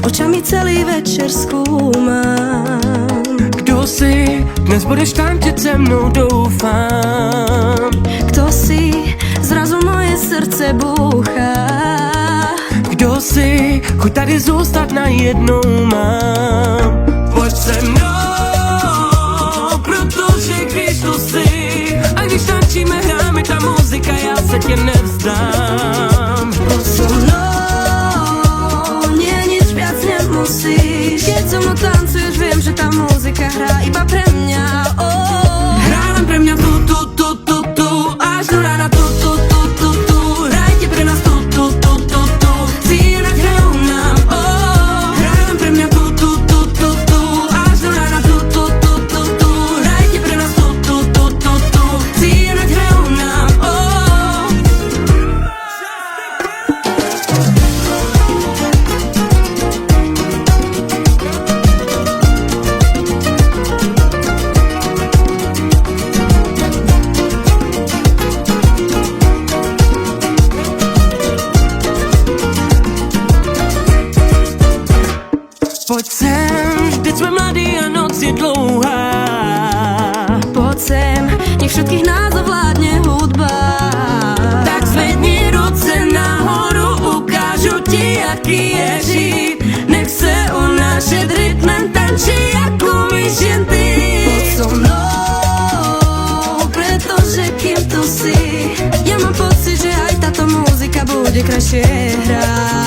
očami celý večer skúmam. Kdo si, dnes budeš tančit se mnou, doufám. Kto si, zrazu moje srdce búcha. Kdo si, chuť tady zůstat najednou mám. Pojď se mnou, protože když tu jsi, a když tančíme, hráme ta muzika, já se tě nevzdám. Poď so mnou, nie nič viac nemusíš. Keď so mnou tancuješ, viem, že tá muzika hrá iba pre mňa. Hrá len pre mňa tu, až do rána tu. Hrajte pre nás tu. Cíle nad hrou nám, hrá len pre mňa tu, až do rána tu. Hrajte pre nás tu. Cíle nad hrou nám, Pojď sem, teď jsme mladí a noc je dlouhá. Poď sem, nech všetkých nás ovládne hudba. Tak zvedni ruce nahoru, ukážu ti, jaký je žít. Nech se unášet rytmem, tančí, jak umíš jen ty. Poď so mnou, pretože kým tu si, ja mám pocit, že aj táto muzika bude krajšie hrať.